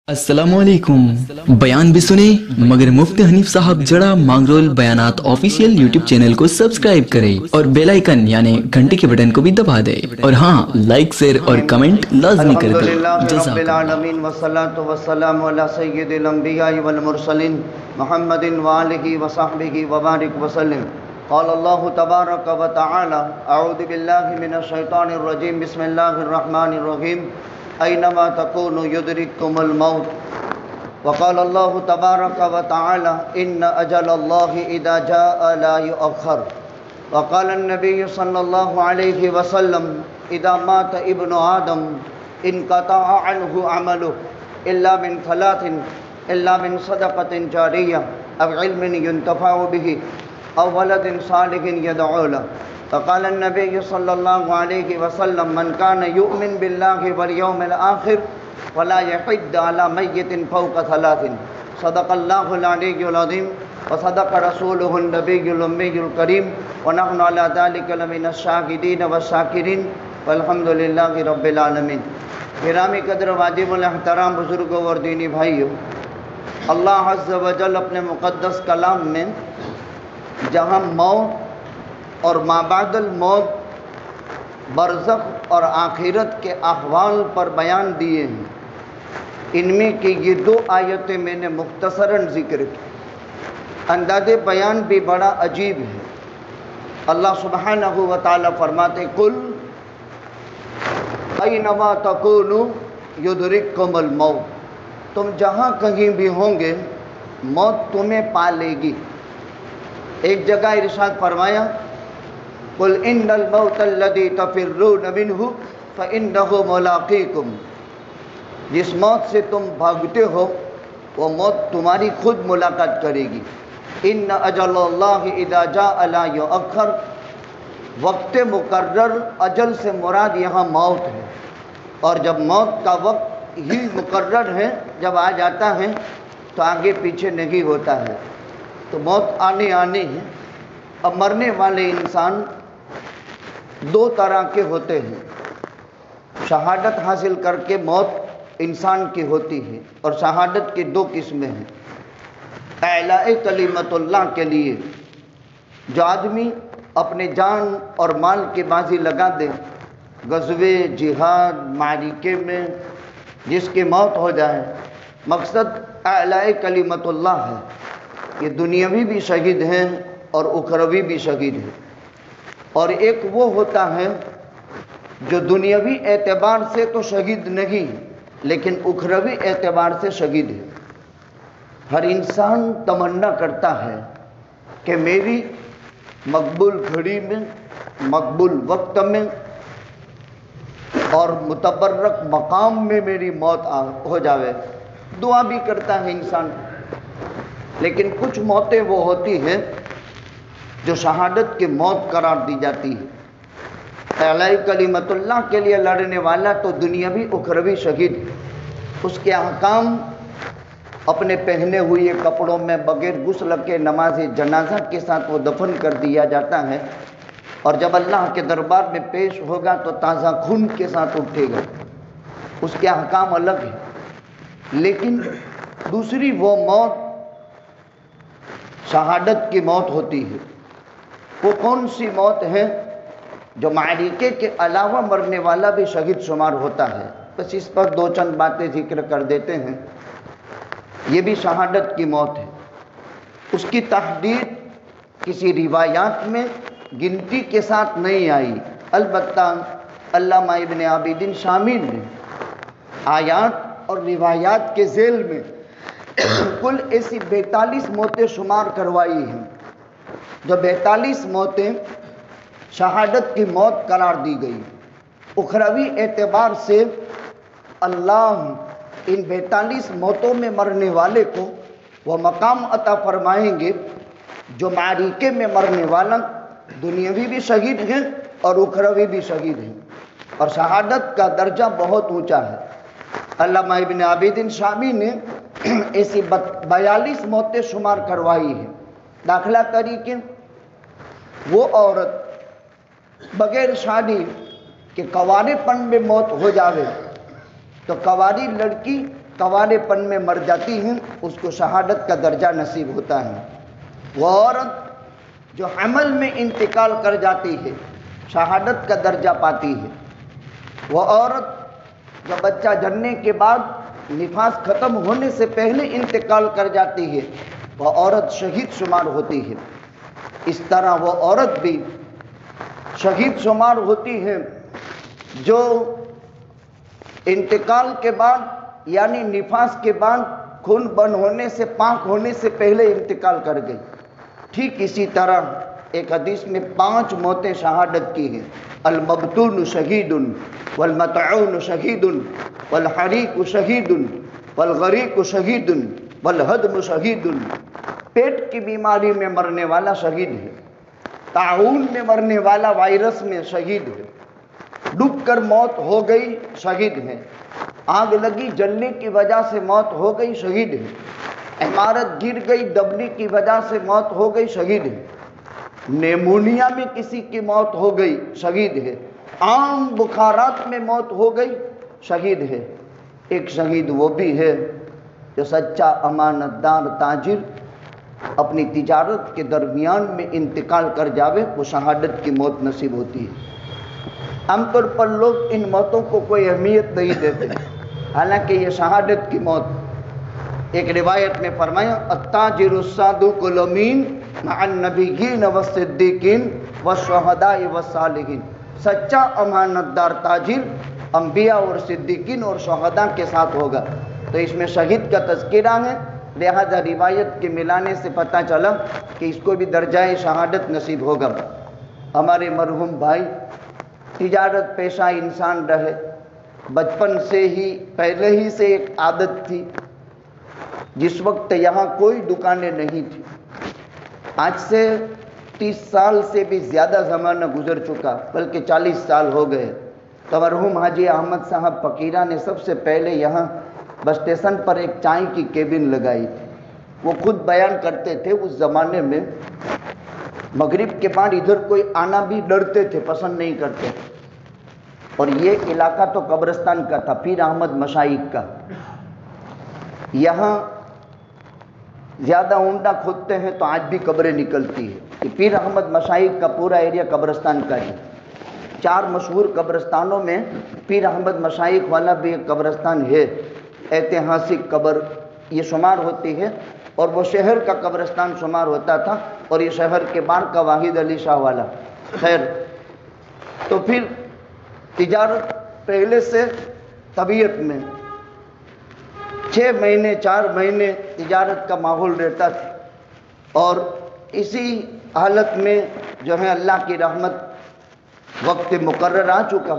अस्सलामुअलैकुम। बयान भी सुने मगर मुफ्ती हनीफ साहब जड़ा मांगरोल बयानात ऑफिशियल यूट्यूब चैनल को सब्सक्राइब करें और बेल आइकन यानी घंटी के बटन को भी दबा दे और हाँ, लाइक शेयर और कमेंट लाजमी कर दे। अल्हम्दुलिल्लाहि वस्सलातु वस्सलामु अला सय्यिदिल अंबिया वल मुरसलीन मुहम्मदिन व आलिहि व सहबिहि व बारिक वसल्लम। क़ाल अल्लाहु तबारक व तआला अऊज़ु बिल्लाहि मिनश शैतानिर रजीम बिस्मिल्लाहिर रहमानिर रहीम ऐनमा तकूनु युदरिकुमुल मौत वक़ाल अल्लाहु तबारक व तआला इन्न अजलल्लाहि इज़ा जाअ ला युअख़्ख़र वक़ाल अन्नबिय्यु सल्लल्लाहु अलैहि वसल्लम इज़ा मात इब्नु आदम इनक़तअ अन्हु अमलुहु इल्ला मिन सलासिन इल्ला मिन सदक़तिन जारिय्या अव इल्मिन युंतफ़अु बिही अव वलदिन सालिहिन यदअू लहु। फ़क़ाल अन्नबिय्यु सल्लल्लाहु अलैहि वसल्लम मन कान युमिन बिल्लाहि वल यौमिल आखिर फला यहिद्द अला मय्यतिन फ़ौक़ सलासिन। सदक़ल्लाहुल अलिय्युल अज़ीम व सदक़ रसूलुहुन नबिय्युल उम्मियुल करीम व नहनु अला ज़ालिका लमिनश शाहिदीन व शाकिरीन वल्हम्दुलिल्लाहि रब्बिल आलमीन। गिरामी कदर वाजिबुल एहतराम बुजुर्गों और दीनी भाइयों, अल्लाह अज़्ज़ व जल अपने मुक़द्दस कलाम में जहाँ मौत और माबादल मौत, बरज़ख और आखिरत के अहवाल पर बयान दिए हैं, इनमें की ये दो आयतें मैंने मुख्तसरन ज़िक्र की। अंदाज़े बयान भी बड़ा अजीब है। अल्लाह सुब्हानहु व तआला फरमाते कुल ऐनमा तकूनु युदरिकुमुल मौत, तुम जहाँ कहीं भी होंगे मौत तुम्हें पा लेगी। एक जगह इरशाद फरमाया कुल इन्नल मौतल्लज़ी तफ़िर्रून मिन्हु फ़इन्नहु मुलाक़ीकुम, जिस मौत से तुम भागते हो वो मौत तुम्हारी खुद मुलाकात करेगी। इन्न अजलल्लाहि इज़ा जाअ ला युअख़्ख़र, वक्त मुकर्रर अजल से मुराद यहाँ मौत है, और जब मौत का वक्त ही मुकर्रर है, जब आ जाता है तो आगे पीछे नहीं होता है। तो मौत आने है। अब मरने वाले इंसान दो तरह के होते हैं। शहादत हासिल करके मौत इंसान की होती है, और शहादत की दो किस्में हैं। एलाए कलिमतुल्लाह के लिए जो आदमी अपने जान और माल की बाजी लगा दे, गज़वे जिहाद मारिके में जिसकी मौत हो जाए, मकसद एलाए कलिमतुल्लाह है। ये दुनियावी भी शहीद हैं और उखरवी भी शहीद हैं। और एक वो होता है जो दुनियावी एतबार से तो शहीद नहीं, लेकिन उखरवी एतबार से शहीद है। हर इंसान तमन्ना करता है कि मेरी मकबूल घड़ी में, मकबूल वक्त में और मुतबर्रक मकाम में मेरी मौत हो जावे। दुआ भी करता है इंसान, लेकिन कुछ मौतें वो होती हैं जो शहादत की मौत करार दी जाती है। अलाए कलिमतुल्लाह के लिए लड़ने वाला तो दुनियावी उखरवी शहीद, उसके अहकाम अपने पहने हुए कपड़ों में बगैर गुस्ल के नमाज जनाजा के साथ वो दफन कर दिया जाता है, और जब अल्लाह के दरबार में पेश होगा तो ताज़ा खून के साथ उठेगा। उसके अहकाम अलग है। लेकिन दूसरी वो मौत शहादत की मौत होती है। वो कौन सी मौत है? जो मारिके के अलावा मरने वाला भी शहीद शुमार होता है। बस इस पर दो चंद बातें जिक्र कर देते हैं। ये भी शहादत की मौत है। उसकी तहदीद किसी रिवायात में गिनती के साथ नहीं आई, अलबत्ता अल्लामा इब्न आबिदीन शामिल ने आयात और रिवायात के झेल में कुल ऐसी 42 मौतें शुमार करवाई हैं, जो 42 मौतें शहादत की मौत करार दी गई। उखरवी एतबार से अल्लाह इन 42 मौतों में मरने वाले को वह मकाम अता फरमाएंगे जो मारिके में मरने वाला दुनियावी भी शहीद हैं और उखरवी भी शहीद हैं, और शहादत का दर्जा बहुत ऊंचा है। अल्लामा इब्न आबिदीन शामी ने ऐसी 42 मौतें शुमार करवाई हैं। दाखिला तरीके, वो औरत बगैर शादी के कवारेपन में मौत हो जावे तो कवारी लड़की कवारेपन में मर जाती हैं उसको शहादत का दर्जा नसीब होता है। वो औरत जो हमल में इंतकाल कर जाती है शहादत का दर्जा पाती है। वो औरत जो बच्चा जन्ने के बाद निफास ख़त्म होने से पहले इंतकाल कर जाती है वह औरत शहीद शुमार होती है। इस तरह वो औरत भी शहीद शुमार होती है जो इंतकाल के बाद यानी निफास के बाद खून बंद होने से पाक होने से पहले इंतकाल कर गई। ठीक इसी तरह एक हदीस में 5 मौतें शहादत की हैं। अल-मबतून शहीदुन वल-मतऊन शहीदुन वल-हरीक शहीदुन वल-गरीक शहीदुन वल-हदम शहीदुन। पेट की बीमारी में मरने वाला शहीद है, ताउन में मरने वाला वायरस में शहीद है, डूबकर मौत हो गई शहीद है, आग लगी जलने की वजह से मौत हो गई शहीद है, इमारत गिर गई दबने की वजह से मौत हो गई शहीद है, नेमोनिया में किसी की मौत हो गई शहीद है, आम बुखारात में मौत हो गई शहीद है। एक शहीद वो भी है जो सच्चा अमानतदार ताजिर अपनी तिजारत के दरमियान में इंतकाल कर जावे वो शहादत की मौत नसीब होती है। आमतौर पर लोग इन मौतों को कोई अहमियत नहीं देते, हालांकि ये शहादत की मौत एक रिवायत में फरमाया अत्ताजिरुस्सादुकुल अमीन मअन नबिय्यीन वस्सिद्दीकीन वश्शुहदाए वस्सालिहीन। सच्चा अमानतदार ताजिर अंबिया और सिद्दीकीन और शुहदा के साथ होगा। तो इसमें शहीद का तज़किरा है, लिहाजा रिवायत के मिलाने से पता चला कि इसको भी दर्जाए शहादत नसीब होगा। हमारे मरहूम भाई तिजारत पेशा इंसान रहे, बचपन से ही पहले ही से एक आदत थी। जिस वक्त यहाँ कोई दुकानें नहीं थी, आज से 30 साल से भी ज़्यादा ज़माना गुजर चुका, बल्कि 40 साल हो गए। तो मरहूम हाजी अहमद साहब फकीरा ने सबसे पहले यहाँ बस स्टेशन पर एक चाय की केबिन लगाई थी। वो खुद बयान करते थे उस ज़माने में मगरिब के बाद इधर कोई आना भी डरते थे, पसंद नहीं करते थे। और ये इलाका तो कब्रिस्तान का था, पीर अहमद मशाइख का। यहाँ ज़्यादा ऊंडा खोदते हैं तो आज भी कब्रें निकलती है। कि पीर अहमद मशाइख का पूरा एरिया कब्रिस्तान का है। 4 मशहूर कब्रिस्तानों में पीर अहमद मशाइख वाला भी एक कब्रिस्तान है, ऐतिहासिक कब्र ये शुमार होती है, और वो शहर का कब्रिस्तान शुमार होता था, और ये शहर के बाहर का वाहिद अली शाह वाला। खैर, तो फिर तिजारत पहले से तबीयत में 6 महीने 4 महीने तिजारत का माहौल रहता था। और इसी हालत में जो है अल्लाह की रहमत वक्त मुकर्रर आ चुका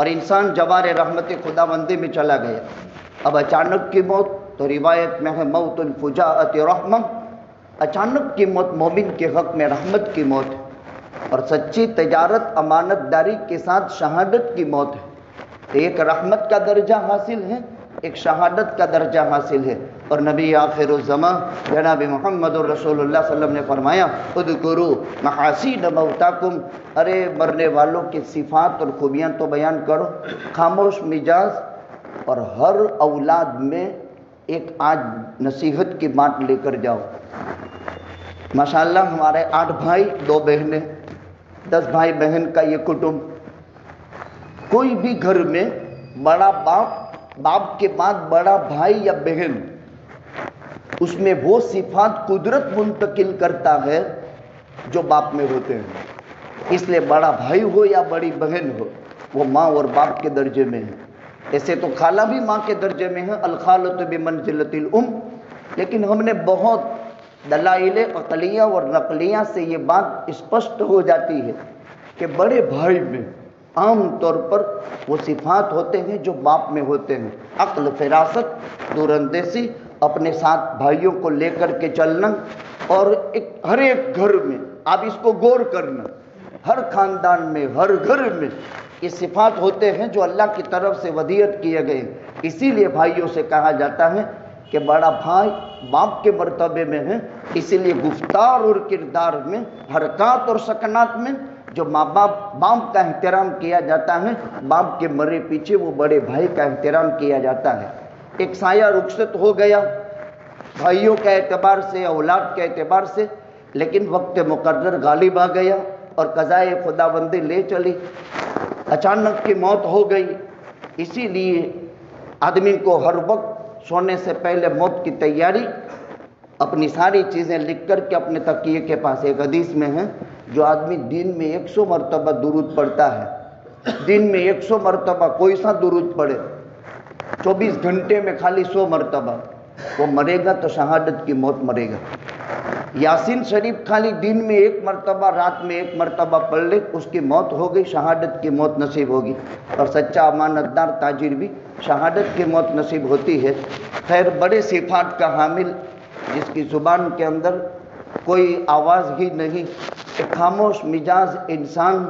और इंसान जवार रहमत खुदाबंदी में चला गया। अब अचानक की मौत तो रिवायत में है मौतुल फुजाअत रहमा, अचानक की मौत मोमिन के हक़ में रहमत की मौत है। और सच्ची तिजारत अमानतदारी के साथ शहादत की मौत है। एक रहमत का दर्जा हासिल है, एक शहादत का दर्जा हासिल है। और नबी आखिरुज़्ज़मा जनाब मोहम्मद रसूलुल्लाह सल्लल्लाहु अलैहि वसल्लम ने फरमाया उज़कुरू महासीन मौताकुम, अरे मरने वालों की सिफ़ात और खूबियाँ तो बयान करो। खामोश मिजाज और हर औलाद में एक आज नसीहत की बात लेकर जाओ। माशाअल्लाह हमारे 8 भाई 2 बहनें, 10 भाई बहन का ये कुटुंब। कोई भी घर में बड़ा बाप के बाद बड़ा भाई या बहन, उसमें वो सिफात कुदरत मुंतकिल करता है जो बाप में होते हैं। इसलिए बड़ा भाई हो या बड़ी बहन हो, वो माँ और बाप के दर्जे में है। ऐसे तो खाला भी माँ के दर्जे में है, अलखालतु बिमंजिलतिल उम। लेकिन हमने बहुत दलाइल अक़लिया और नक़लिया से ये बात स्पष्ट हो जाती है कि बड़े भाई में आम तौर पर वो सिफात होते हैं जो बाप में होते हैं। अक्ल, फ़िरासत, दूरंदेशी, अपने साथ भाइयों को लेकर के चलना, और हर एक घर में आप इसको गौर करना, हर ख़ानदान में हर घर में ये सिफात होते हैं जो अल्लाह की तरफ से वदीयत किए गए। इसीलिए भाइयों से कहा जाता है कि बड़ा भाई बाप के मर्तबे में है। इसीलिए गुफ्तार और किरदार में, हरकत और सकनात में जो बाप का एहतराम किया जाता है, बाप के मरे पीछे वो बड़े भाई का एहतराम किया जाता है। ایک سایہ رخصت ہو گیا بھائیوں کے اعتبار سے، اولاد کے اعتبار سے، لیکن وقت مقرر غالب آ گیا اور قضائے خداوندی لے چلی، اچانک کی موت ہو گئی۔ اسی لیے آدمی کو ہر وقت سونے سے پہلے موت کی تیاری، اپنی ساری چیزیں لکھ کر کے اپنے تکیے کے پاس، ایک حدیث میں ہے جو آدمی دن میں 100 مرتبہ درود پڑھتا ہے، دن میں 100 مرتبہ کوئی سا درود پڑھے، 24 گھنٹے میں خالی 100 مرتبہ، وہ مرے گا تو شہادت کی موت مرے گا۔ یاسین شریف خالی دن میں 1 مرتبہ، رات میں 1 مرتبہ پڑھ لے، اس کی موت ہو گئی، شہادت کی موت نصیب ہوگی۔ اور سچا امانت دار تاجر بھی شہادت کی موت نصیب ہوتی ہے۔ خیر، بڑے صفات کا حامل، جس کی زبان کے اندر کوئی آواز ہی نہیں، ایک خاموش مزاج انسان،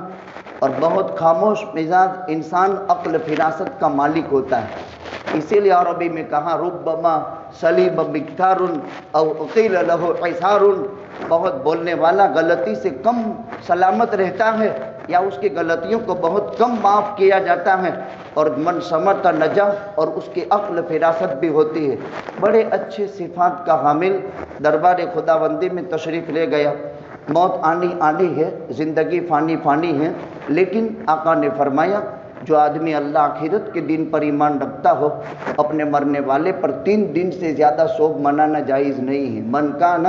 اور بہت خاموش مزاج انسان عقل فراست کا مالک ہوتا ہے۔ اسی لیے عربی میں کہا ربما سلیب مکتار او قیل لہ عثار، بہت بولنے والا غلطی سے کم سلامت رہتا ہے، یا اس کی غلطیوں کو بہت کم معاف کیا جاتا ہے، اور من سمت نجا، اور اس کی عقل فراست بھی ہوتی ہے۔ بڑے اچھے صفات کا حامل دربار خداوندی میں تشریف لے گیا۔ موت آنی آنی ہے، زندگی فانی فانی ہے، لیکن آقا نے فرمایا جو آدمی اللہ آخرت کے دن پر ایمان رکھتا ہو، اپنے مرنے والے پر 3 دن سے زیادہ سوگ منانا جائز نہیں ہے۔ من کان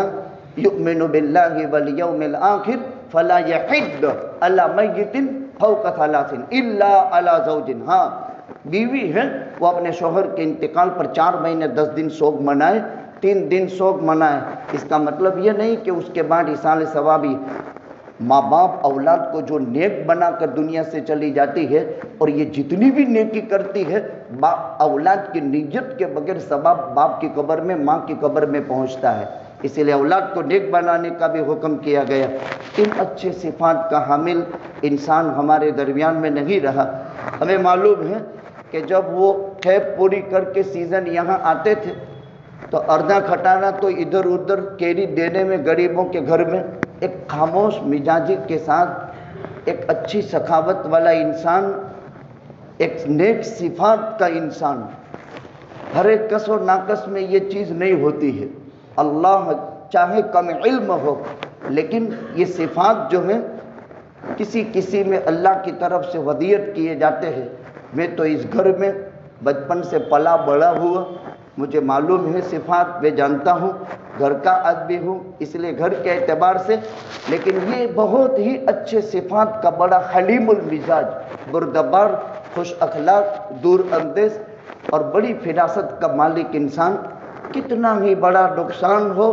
یؤمن باللہ والیوم الآخر فلا یحد علی میت فوق 3 الا علی زوج، ہاں بیوی ہے وہ اپنے شوہر کے انتقال پر 4 مہینے 10 دن سوگ منائے، 3 دن سوگ منائے۔ اس کا مطلب یہ نہیں کہ اس کے بعد ایصال ثوابی، ماں باپ اولاد کو جو نیک بنا کر دنیا سے چلی جاتی ہے، اور یہ جتنی بھی نیکی کرتی ہے، اولاد کی نیت کے بغیر ثواب باپ کی قبر میں، ماں کی قبر میں پہنچتا ہے۔ اسی لیے اولاد کو نیک بنانے کا بھی حکم کیا گیا۔ ان اچھے صفات کا حامل انسان ہمارے درمیان میں نہیں رہا۔ ہمیں معلوم ہے کہ جب وہ کھیپ پوری کر کے سیزن یہاں آتے تھے تو اردہ کھٹانا تو ادھر ادھر کیری دینے میں غریبوں کے گھر میں، ایک خاموش مزاجی کے ساتھ، ایک اچھی سخاوت والا انسان، ایک نیک صفات کا انسان۔ ہر ایک کس و ناقص میں یہ چیز نہیں ہوتی ہے، اللہ چاہے کم علم ہو، لیکن یہ صفات جو ہیں کسی کسی میں اللہ کی طرف سے ودیعت کیے جاتے ہیں۔ میں تو اس گھر میں بچپن سے پلا بڑا ہوا، مجھے معلوم ہے صفات، میں جانتا ہوں، گھر کا آدمی ہوں، اس لیے گھر کے اعتبار سے، لیکن یہ بہت ہی اچھے صفات کا بڑا حلیم المزاج، بردبار، خوش اخلاق، دور اندیش اور بڑی فراست کا مالک انسان، کتنا ہی بڑا نقصان ہو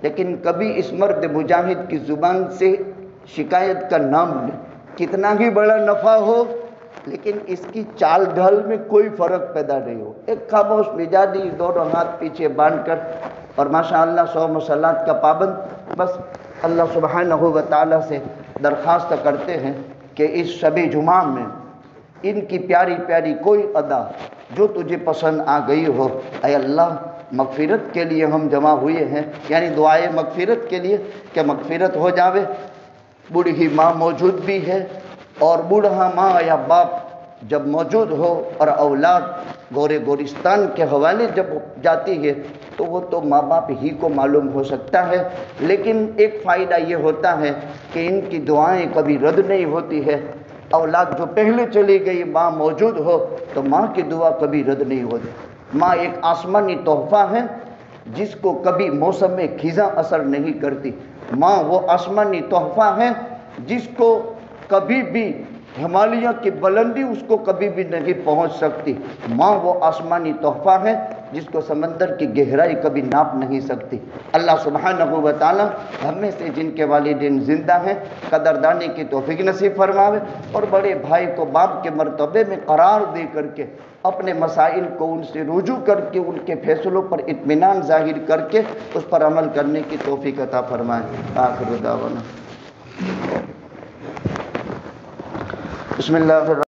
لیکن کبھی اس مرد مجاہد کی زبان سے شکایت کا نام نہیں، کتنا ہی بڑا نفع ہو لیکن اس کی چال ڈھال میں کوئی فرق پیدا نہیں ہو، ایک خاموش مزاجی، دونوں ہاتھ پیچھے باندھ کر، اور ماشاءاللہ صوم و صلات کا پابند۔ بس اللہ سبحانہ و تعالیٰ سے درخواست کرتے ہیں کہ اس شب جمعہ میں ان کی پیاری پیاری کوئی ادا جو تجھے پسند آ گئی ہو، اے اللہ مغفرت کے لیے ہم جمع ہوئے ہیں، یعنی دعائے مغفرت کے لیے کہ مغفرت ہو جاوے۔ بوڑھی ماں موجود بھی ہے، اور بوڑھا ماں یا باپ جب موجود ہو اور اولاد گورے گورستان کے حوالے جب جاتی ہے تو وہ تو ماں باپ ہی کو معلوم ہو سکتا ہے، لیکن ایک فائدہ یہ ہوتا ہے کہ ان کی دعائیں کبھی رد نہیں ہوتی ہے۔ اولاد جو پہلے چلی گئی، ماں موجود ہو تو ماں کی دعا کبھی رد نہیں ہوتی۔ ماں ایک آسمانی تحفہ ہے جس کو کبھی موسم میں خزاں اثر نہیں کرتی۔ ماں وہ آسمانی تحفہ ہے جس کو کبھی بھی ہمالیہ کی بلندی اس کو کبھی بھی نہیں پہنچ سکتی۔ ماں وہ آسمانی تحفہ ہے جس کو سمندر کی گہرائی کبھی ناپ نہیں سکتی۔ اللہ سبحانہ و تعالیٰ ہم میں سے جن کے والدین زندہ ہیں قدردانی کی توفیق نصیب فرماوے، اور بڑے بھائی کو باپ کے مرتبے میں قرار دے کر کے اپنے مسائل کو ان سے رجوع کر کے ان کے فیصلوں پر اطمینان ظاہر کر کے اس پر عمل کرنے کی توفیق عطا فرمائے۔ آخر دعوانا بسم اللہ الرحمن